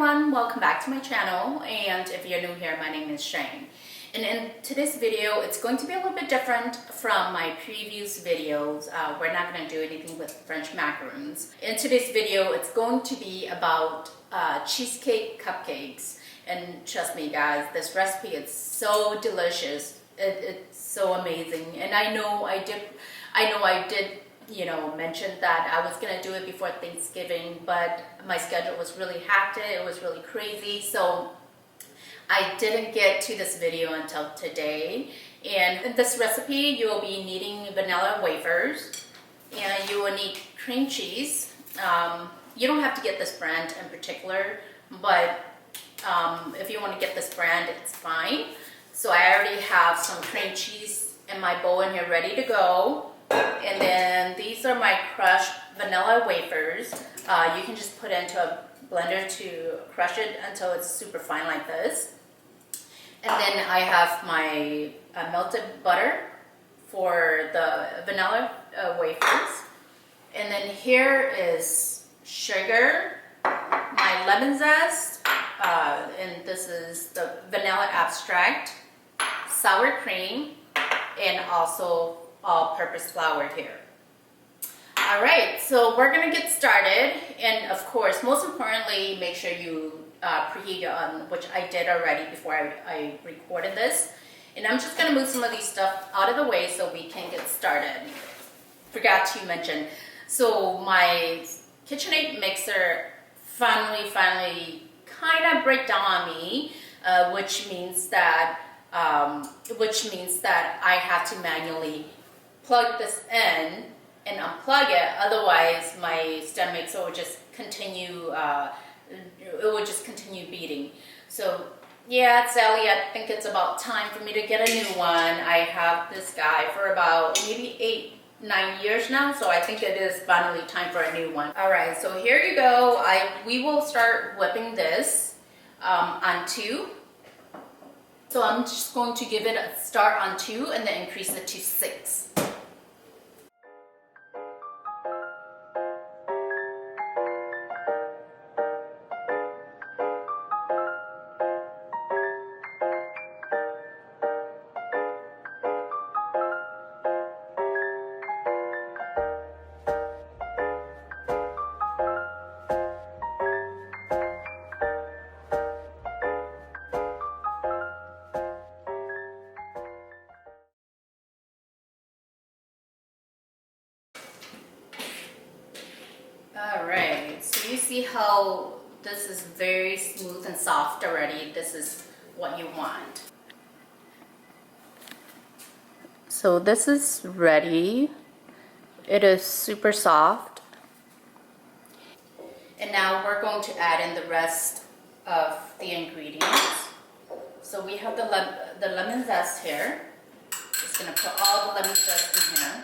everyone, welcome back to my channel, and if you're new here, my name is Shane. And in today's video, it's going to be a little bit different from my previous videos. We're not going to do anything with French macaroons. In today's video, it's going to be about cheesecake cupcakes. And trust me guys, this recipe is so delicious. It's so amazing. And I know I did mentioned that I was gonna do it before Thanksgiving, but my schedule was really hectic. It was really crazy, so I didn't get to this video until today. And in this recipe, you will be needing vanilla wafers, and you will need cream cheese. You don't have to get this brand in particular, but if you want to get this brand, it's fine. So I already have some cream cheese in my bowl in here ready to go. And then these are my crushed vanilla wafers. You can just put it into a blender to crush it until it's super fine like this. And then I have my melted butter for the vanilla wafers. And then here is sugar, my lemon zest, and this is the vanilla extract, sour cream, and also all-purpose flour here. All right, so we're gonna get started, and of course, most importantly, make sure you preheat your oven, which I did already before I recorded this. And I'm just gonna move some of these stuff out of the way so we can get started. Forgot to mention, so my KitchenAid mixer finally kind of break down on me, which means that I have to manually plug this in and unplug it. Otherwise, my stand mixer will just continue. It will just continue beating. So yeah, Sally, I think it's about time for me to get a new one. I have this guy for about maybe 8-9 years now, so I think it is finally time for a new one. All right, so here you go. We will start whipping this on 2. So I'm just going to give it a start on 2 and then increase it to 6. Alright, so you see how this is very smooth and soft already. This is what you want. So this is ready. It is super soft. And now we're going to add in the rest of the ingredients. So we have the lemon zest here. Just going to put all the lemon zest in here.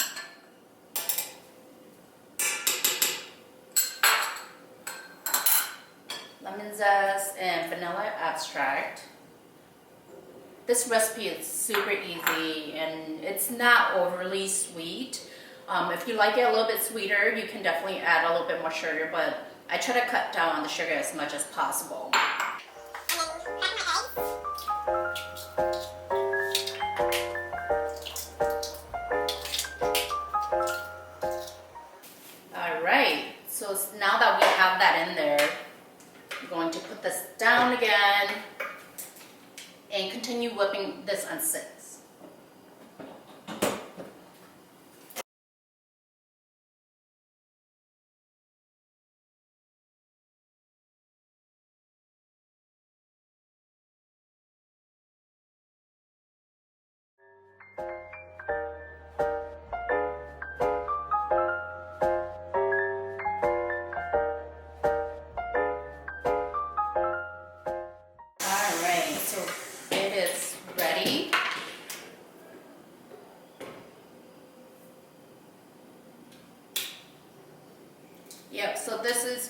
Lemon zest and vanilla extract. This recipe is super easy and it's not overly sweet. If you like it a little bit sweeter, you can definitely add a little bit more sugar, but I try to cut down on the sugar as much as possible. Alright, so now that we have that in there, I'm going to put this down again and continue whipping this on 6. Yep, so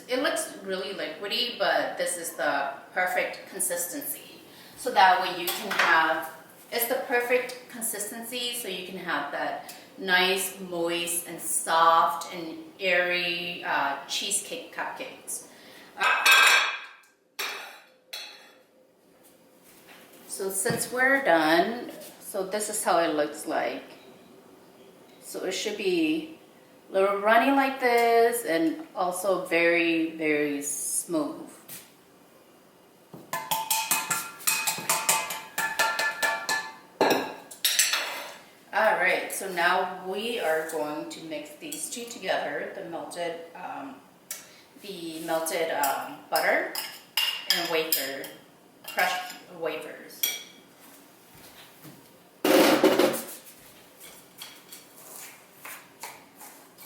it looks really liquidy, but this is the perfect consistency. So that way you can have, it's the perfect consistency so you can have that nice, moist, and soft and airy cheesecake cupcakes. So since we're done, so this is how it looks like. So it should be a little runny like this and also very, very smooth. Alright, so now we are going to mix these two together, the melted butter and wafer, crushed wafers.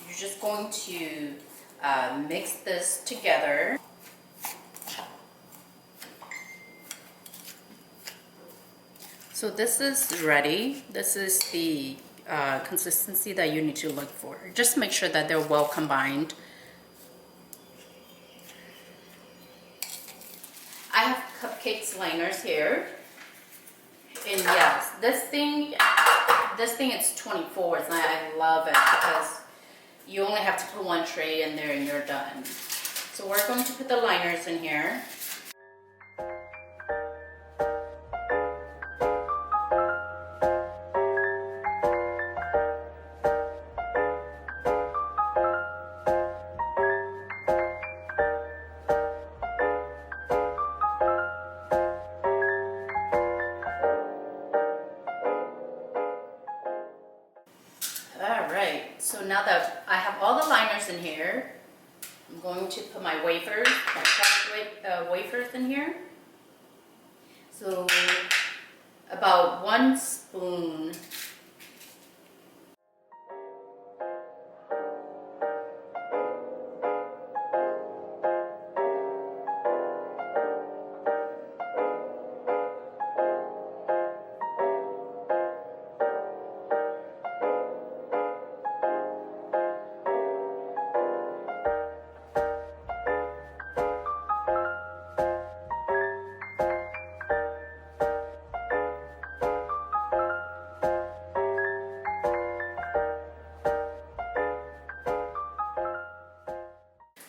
You're just going to mix this together. So this is ready. This is the consistency that you need to look for. Just make sure that they're well combined. I have cupcakes liners here. And yes, this thing is 24. And I love it because you only have to put one tray in there and you're done. So we're going to put the liners in here. Alright, so now that I have all the liners in here, I'm going to put my wafers, my crushed wafers in here. So about 1 spoon.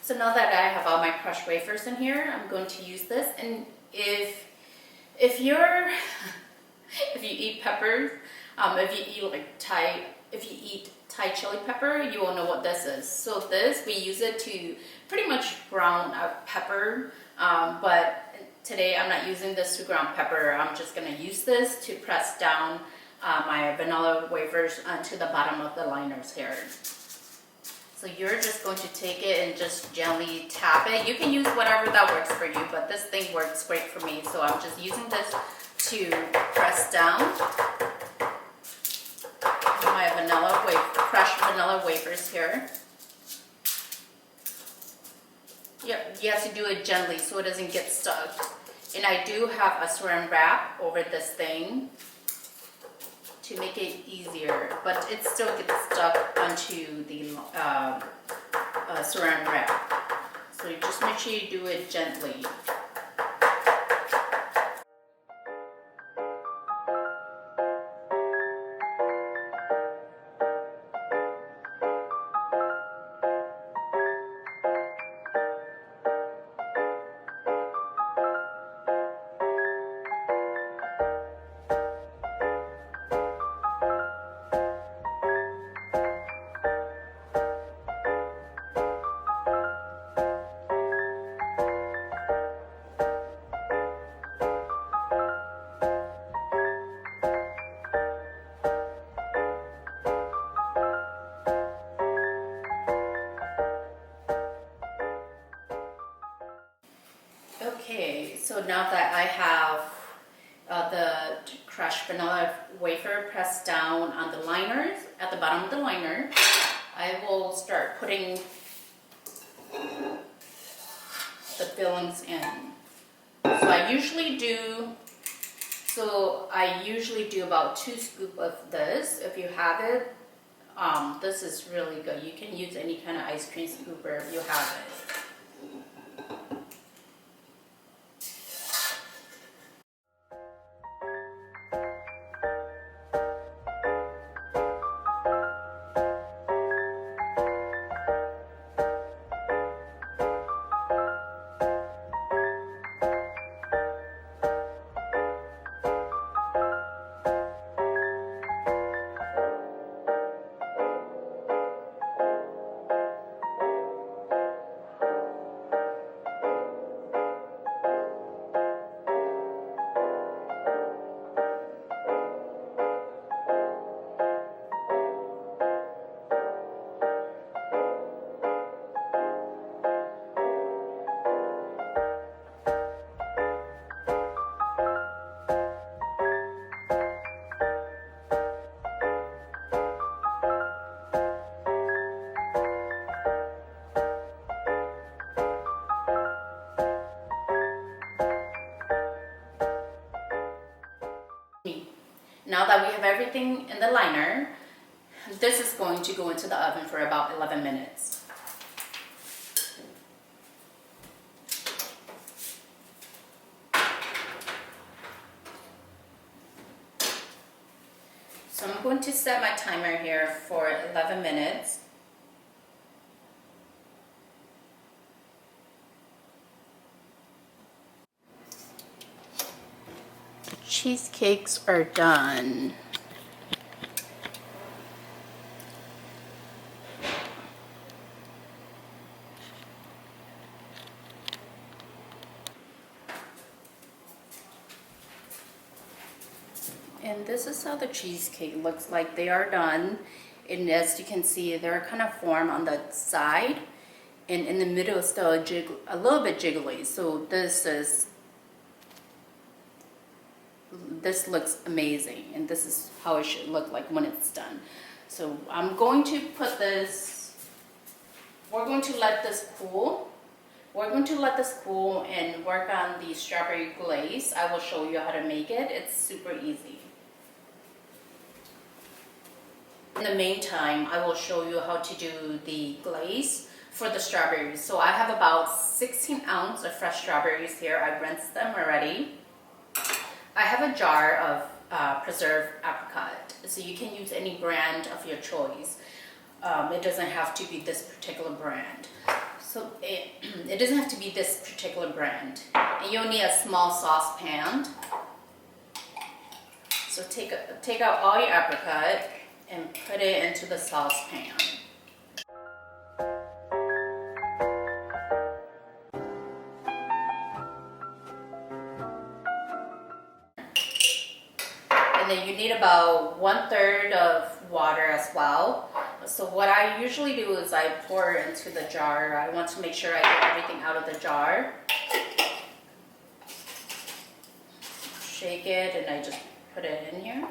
So now that I have all my crushed wafers in here, I'm going to use this. And if you eat peppers, if you eat Thai chili pepper, you will know what this is. So this, we use it to pretty much brown out pepper, but today I'm not using this to ground pepper. I'm just gonna use this to press down my vanilla wafers onto the bottom of the liners here. So you're just going to take it and just gently tap it. You can use whatever that works for you, but this thing works great for me. So I'm just using this to press down my crushed vanilla wafers here. Yep, you have to do it gently so it doesn't get stuck. And I do have a saran wrap over this thing to make it easier, but it still gets stuck onto the saran wrap. So you just make sure you do it gently. Okay, so now that I have the crushed vanilla wafer pressed down on the liners, at the bottom of the liner, I will start putting the fillings in. So I usually do about 2 scoops of this. If you have it, this is really good. You can use any kind of ice cream scooper if you have it. Now that we have everything in the liner, this is going to go into the oven for about 11 minutes. So I'm going to set my timer here for 11 minutes. Cheesecakes are done. And this is how the cheesecake looks like. They are done. And as you can see, they're kind of formed on the side. And in the middle is still a little bit jiggly. So this looks amazing. And this is how it should look like when it's done. So I'm going to put this, we're going to let this cool. We're going to let this cool and work on the strawberry glaze. I will show you how to make it. It's super easy. In the meantime, I will show you how to do the glaze for the strawberries. So I have about 16 ounces of fresh strawberries here. I rinsed them already. I have a jar of preserved apricot. So you can use any brand of your choice. It doesn't have to be this particular brand. So it doesn't have to be this particular brand. And you'll need a small saucepan. So take out all your apricot and put it into the saucepan. And then you need about 1/3 of water as well. So what I usually do is I pour it into the jar. I want to make sure I get everything out of the jar. Shake it and I just put it in here.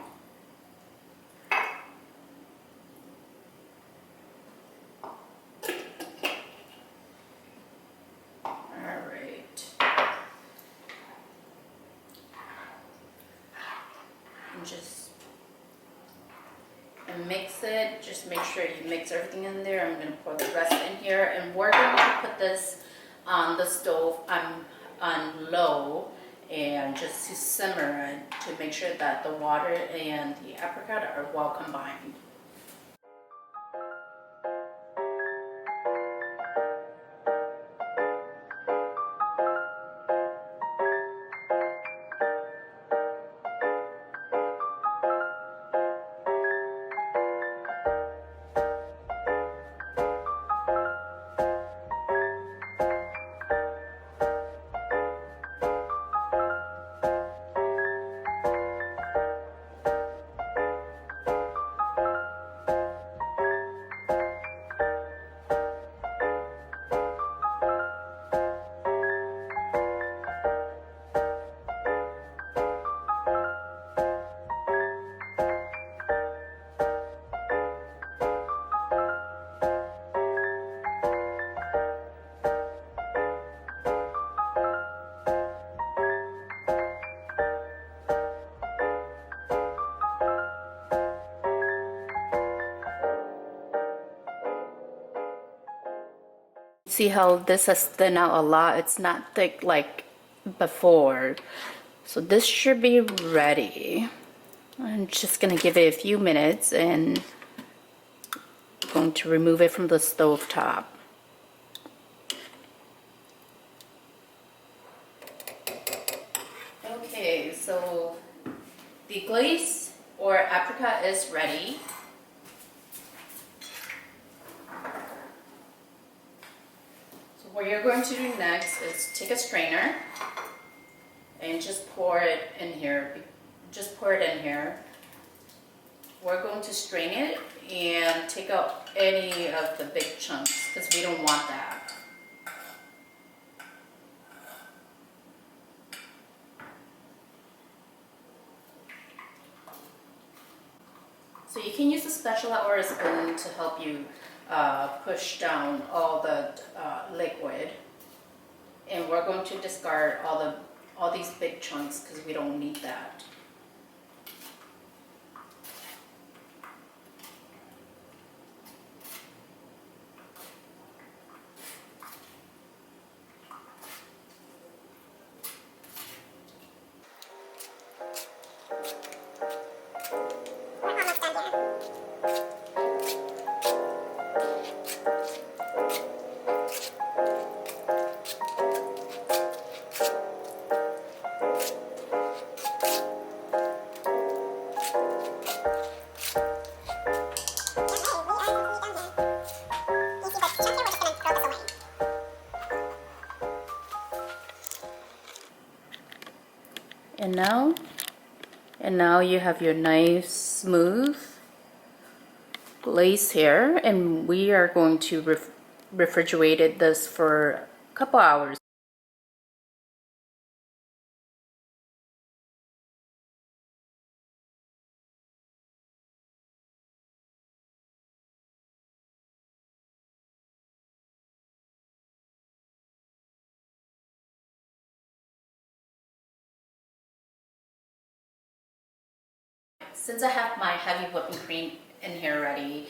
And mix it. Just make sure you mix everything in there. I'm going to pour the rest in here, and we're going to put this on the stove on low and just to simmer it to make sure that the water and the apricot are well combined. See how this has thinned out a lot? It's not thick like before. So this should be ready. I'm just gonna give it a few minutes and I'm going to remove it from the stove top. Okay, so the glaze or apricot is ready. What you're going to do next is take a strainer and just pour it in here. Just pour it in here. We're going to strain it and take out any of the big chunks because we don't want that. So you can use a spatula or a spoon to help you push down all the liquid, and we're going to discard all these big chunks because we don't need that. And now you have your nice smooth glaze here, and we are going to refrigerate this for a couple hours. Since I have my heavy whipping cream in here ready,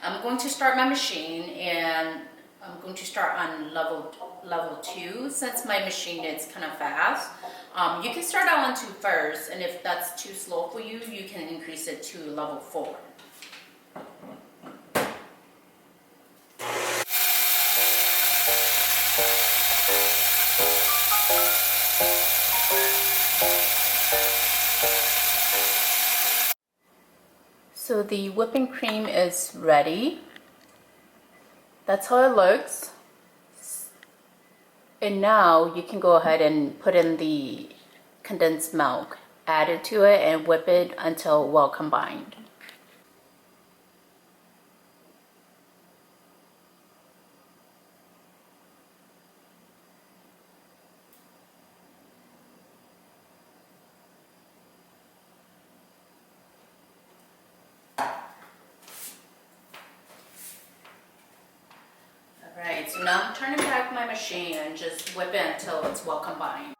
I'm going to start my machine, and I'm going to start on level 2 since my machine is kind of fast. You can start out on 2 first, and if that's too slow for you, you can increase it to level 4. So the whipping cream is ready. That's how it looks. And now you can go ahead and put in the condensed milk, add it to it, and whip it until well combined. Alright, so now I'm turning back my machine and just whip it until it's well combined.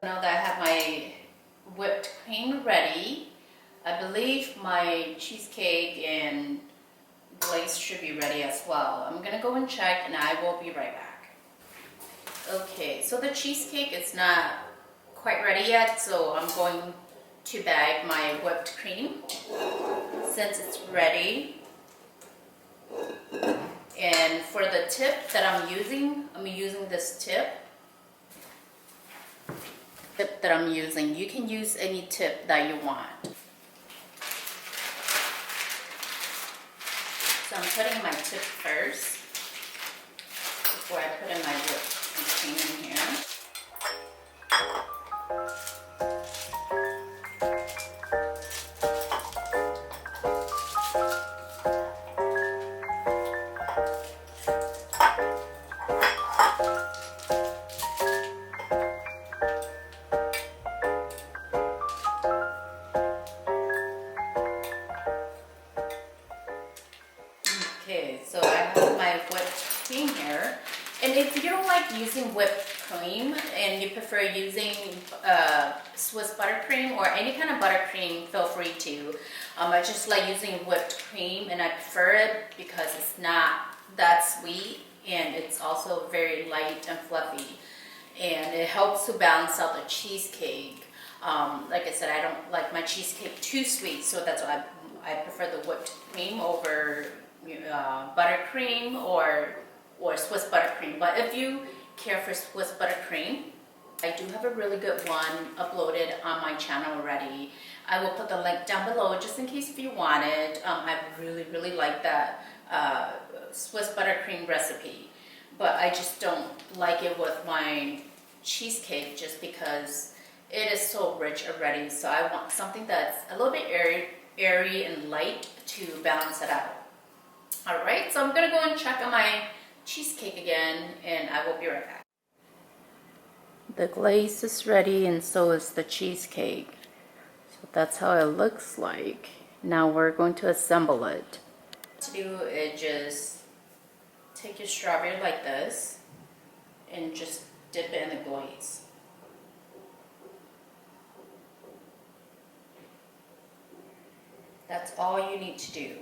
Now that I have my whipped cream ready, I believe my cheesecake and glaze should be ready as well. I'm gonna go and check, and I will be right back. Okay, so the cheesecake is not quite ready yet, so I'm going to bag my whipped cream since it's ready. And for the tip that I'm using this tip that I'm using. You can use any tip that you want. So I'm putting my tip first before I put in my whipped cream in here. Okay, so I have my whipped cream here. And if you don't like using whipped cream and you prefer using Swiss buttercream or any kind of buttercream, feel free to. I just like using whipped cream, and I prefer it because it's not that sweet and it's also very light and fluffy. And it helps to balance out the cheesecake. Like I said, I don't like my cheesecake too sweet, so that's why I prefer the whipped cream over buttercream or Swiss buttercream. But if you care for Swiss buttercream, I do have a really good one uploaded on my channel already. I will put the link down below just in case if you want it. I really like that Swiss buttercream recipe, but I just don't like it with my cheesecake just because it is so rich already. So I want something that's a little bit airy and light to balance it out. Alright, so I'm gonna go and check on my cheesecake again, and I will be right back. The glaze is ready, and so is the cheesecake. So that's how it looks like. Now we're going to assemble it. What to do is just take your strawberry like this and just dip it in the glaze. That's all you need to do.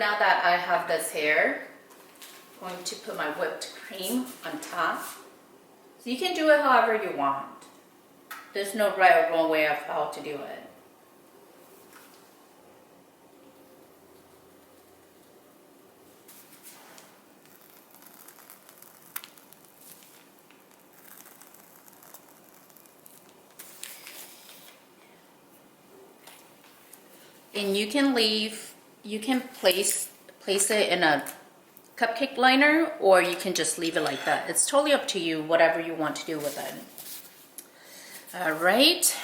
now that I have this here, I'm going to put my whipped cream on top. So you can do it however you want. There's no right or wrong way of how to do it. And you can place it in a cupcake liner, or you can just leave it like that. It's totally up to you, whatever you want to do with it. All right,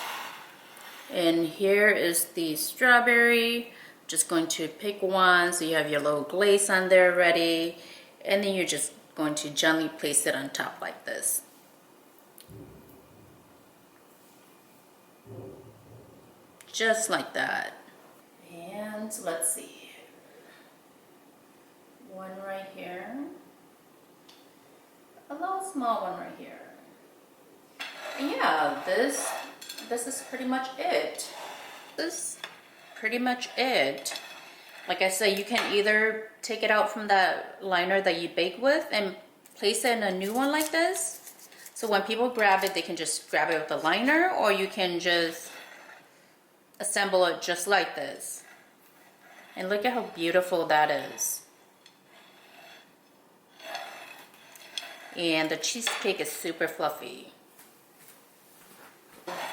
and here is the strawberry. Just going to pick one, so you have your little glaze on there ready, and then you're just going to gently place it on top like this. Just like that. And let's see, one right here, a little small one right here. And yeah, this is pretty much it. This is pretty much it. Like I said, you can either take it out from that liner that you bake with and place it in a new one like this. So when people grab it, they can just grab it with the liner, or you can just assemble it just like this. And look at how beautiful that is. And the cheesecake is super fluffy.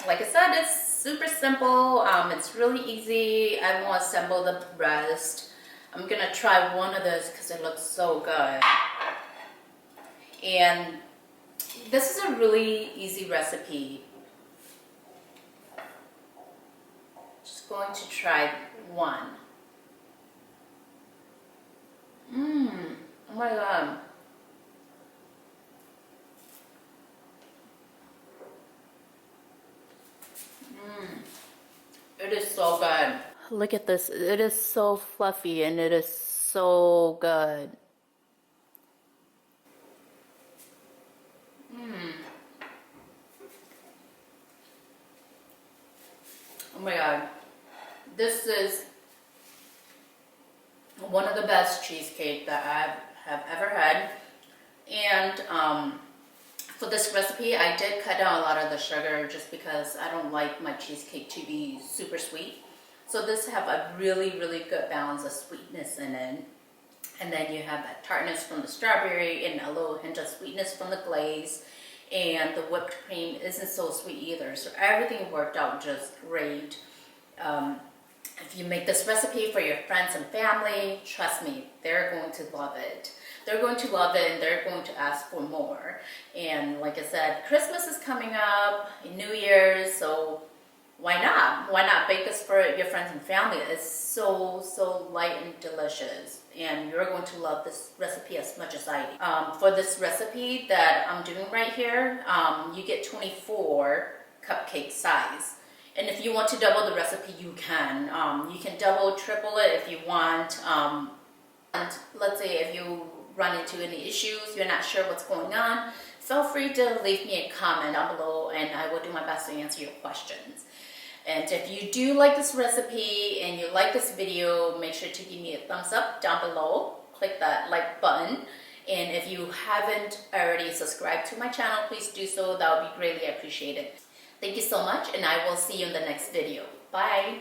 Like I said, it's super simple. It's really easy. I won't assemble the rest. I'm gonna try one of this because it looks so good. And this is a really easy recipe. Just going to try one. Oh my god. It is so good. Look at this. It is so fluffy and it is so good. Oh my god. This is one of the best cheesecake that I have ever had. And for this recipe, I did cut down a lot of the sugar just because I don't like my cheesecake to be super sweet. So this have a really good balance of sweetness in it. And then you have that tartness from the strawberry and a little hint of sweetness from the glaze. And the whipped cream isn't so sweet either. So everything worked out just great. If you make this recipe for your friends and family, trust me, they're going to love it. They're going to love it and they're going to ask for more. And like I said, Christmas is coming up, New Year's, so why not? Why not bake this for your friends and family? It's so light and delicious. And you're going to love this recipe as much as I do. For this recipe that I'm doing right here, you get 24 cupcake size. And if you want to double the recipe, you can. You can double, triple it if you want. And let's say if you run into any issues, you're not sure what's going on, feel free to leave me a comment down below and I will do my best to answer your questions. And if you do like this recipe and you like this video, make sure to give me a thumbs up down below. Click that like button. And if you haven't already subscribed to my channel, please do so. That would be greatly appreciated. Thank you so much, and I will see you in the next video. Bye.